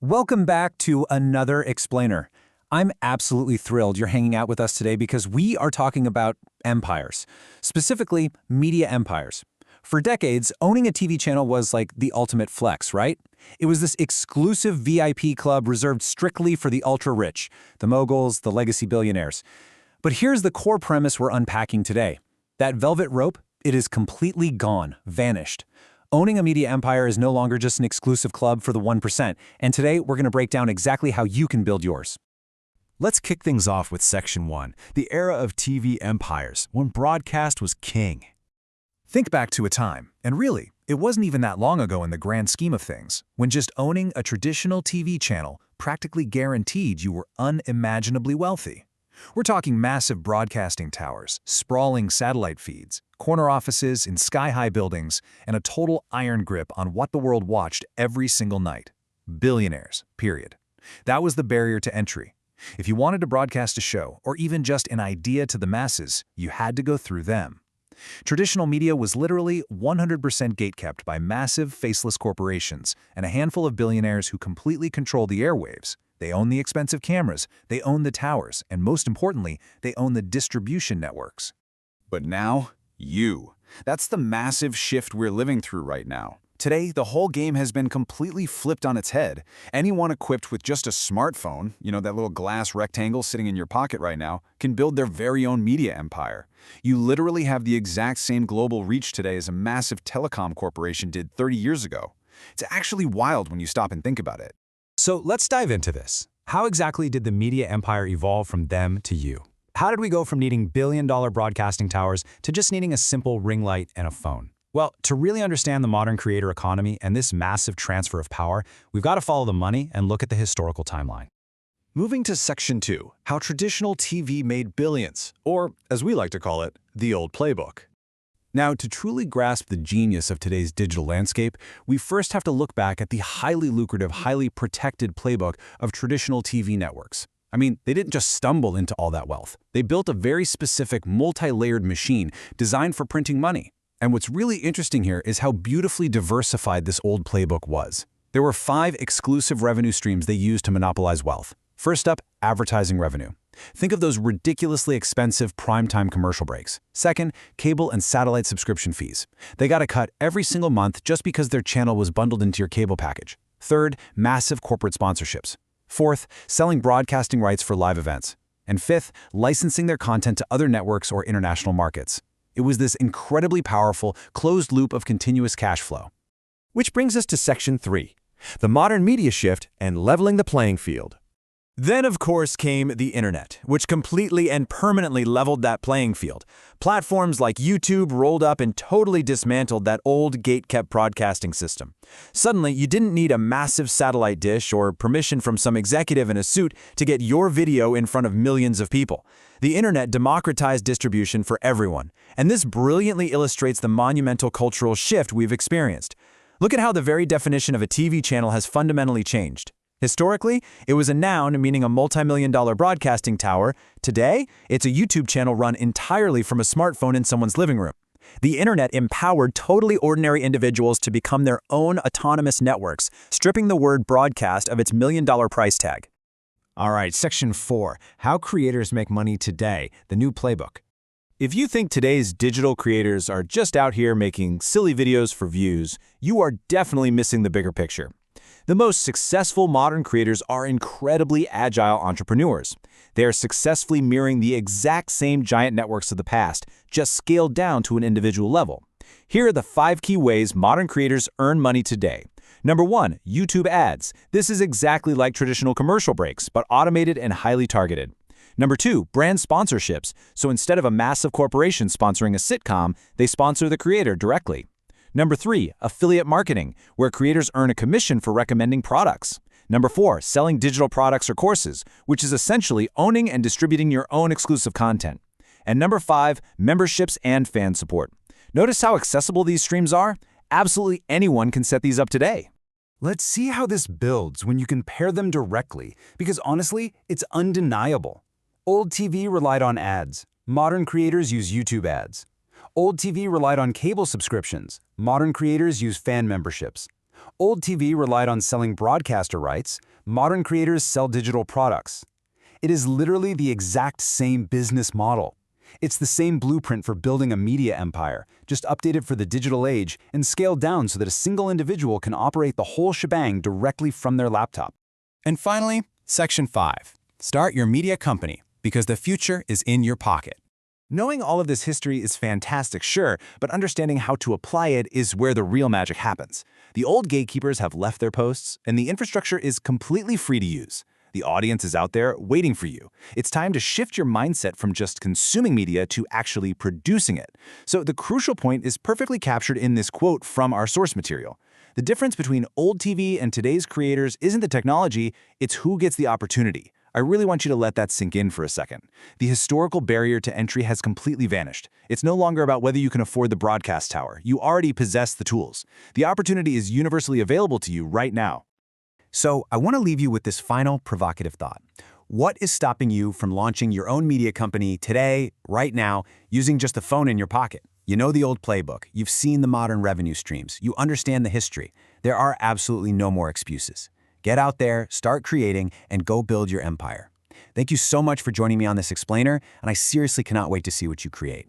Welcome back to another Explainer. I'm absolutely thrilled you're hanging out with us today because we are talking about empires, specifically media empires. For decades, owning a TV channel was like the ultimate flex, right? It was this exclusive VIP club reserved strictly for the ultra-rich, the moguls, the legacy billionaires. But here's the core premise we're unpacking today. That velvet rope, it is completely gone, vanished. Owning a media empire is no longer just an exclusive club for the 1%, and today we're going to break down exactly how you can build yours. Let's kick things off with Section 1, the era of TV empires, when broadcast was king. Think back to a time, and really, it wasn't even that long ago in the grand scheme of things, when just owning a traditional TV channel practically guaranteed you were unimaginably wealthy. We're talking massive broadcasting towers, sprawling satellite feeds, corner offices in sky-high buildings, and a total iron grip on what the world watched every single night. Billionaires, period. That was the barrier to entry. If you wanted to broadcast a show, or even just an idea to the masses, you had to go through them. Traditional media was literally 100% gatekept by massive, faceless corporations and a handful of billionaires who completely controlled the airwaves. They own the expensive cameras, they own the towers, and most importantly, they own the distribution networks. But now, That's the massive shift we're living through right now. Today, the whole game has been completely flipped on its head. Anyone equipped with just a smartphone, that little glass rectangle sitting in your pocket right now, can build their very own media empire. You literally have the exact same global reach today as a massive telecom corporation did 30 years ago. It's actually wild when you stop and think about it. So let's dive into this. How exactly did the media empire evolve from them to you? How did we go from needing billion-dollar broadcasting towers to just needing a simple ring light and a phone? Well, to really understand the modern creator economy and this massive transfer of power, we've got to follow the money and look at the historical timeline. Moving to Section 2, how traditional TV made billions, or, as we like to call it, the old playbook. Now, to truly grasp the genius of today's digital landscape, we first have to look back at the highly lucrative, highly protected playbook of traditional TV networks. I mean, they didn't just stumble into all that wealth. They built a very specific, multi-layered machine designed for printing money. And what's really interesting here is how beautifully diversified this old playbook was. There were 5 exclusive revenue streams they used to monopolize wealth. First up, advertising revenue. Think of those ridiculously expensive primetime commercial breaks. Second, cable and satellite subscription fees. They got a cut every single month just because their channel was bundled into your cable package. Third, massive corporate sponsorships. Fourth, selling broadcasting rights for live events. And fifth, licensing their content to other networks or international markets. It was this incredibly powerful, closed loop of continuous cash flow. Which brings us to Section 3, the modern media shift and leveling the playing field. Then, of course, came the internet, which completely and permanently leveled that playing field. Platforms like YouTube rolled up and totally dismantled that old gate-kept broadcasting system. Suddenly, you didn't need a massive satellite dish or permission from some executive in a suit to get your video in front of millions of people. The internet democratized distribution for everyone, and this brilliantly illustrates the monumental cultural shift we've experienced. Look at how the very definition of a TV channel has fundamentally changed. Historically, it was a noun meaning a multi-million-dollar broadcasting tower. Today, it's a YouTube channel run entirely from a smartphone in someone's living room. The internet empowered totally ordinary individuals to become their own autonomous networks, stripping the word broadcast of its million-dollar price tag. All right, Section 4, how creators make money today, the new playbook. If you think today's digital creators are just out here making silly videos for views, you are definitely missing the bigger picture. The most successful modern creators are incredibly agile entrepreneurs. They are successfully mirroring the exact same giant networks of the past, just scaled down to an individual level. Here are the 5 key ways modern creators earn money today. Number 1, YouTube ads. This is exactly like traditional commercial breaks, but automated and highly targeted. Number 2, brand sponsorships. So instead of a massive corporation sponsoring a sitcom, they sponsor the creator directly. Number 3, affiliate marketing, where creators earn a commission for recommending products. Number 4, selling digital products or courses, which is essentially owning and distributing your own exclusive content. And number 5, memberships and fan support. Notice how accessible these streams are? Absolutely anyone can set these up today. Let's see how this builds when you can pair them directly, because honestly, it's undeniable. Old TV relied on ads. Modern creators use YouTube ads. Old TV relied on cable subscriptions. Modern creators use fan memberships. Old TV relied on selling broadcaster rights. Modern creators sell digital products. It is literally the exact same business model. It's the same blueprint for building a media empire, just updated for the digital age and scaled down so that a single individual can operate the whole shebang directly from their laptop. And finally, Section 5. Start your media company, because the future is in your pocket. Knowing all of this history is fantastic, sure, but understanding how to apply it is where the real magic happens. The old gatekeepers have left their posts, and the infrastructure is completely free to use. The audience is out there waiting for you. It's time to shift your mindset from just consuming media to actually producing it. So the crucial point is perfectly captured in this quote from our source material. The difference between old TV and today's creators isn't the technology, it's who gets the opportunity. I really want you to let that sink in for a second. The historical barrier to entry has completely vanished. It's no longer about whether you can afford the broadcast tower. You already possess the tools. The opportunity is universally available to you right now. So I want to leave you with this final provocative thought. What is stopping you from launching your own media company today, right now, using just a phone in your pocket? You know the old playbook. You've seen the modern revenue streams. You understand the history. There are absolutely no more excuses. Get out there, start creating, and go build your empire. Thank you so much for joining me on this explainer, and I seriously cannot wait to see what you create.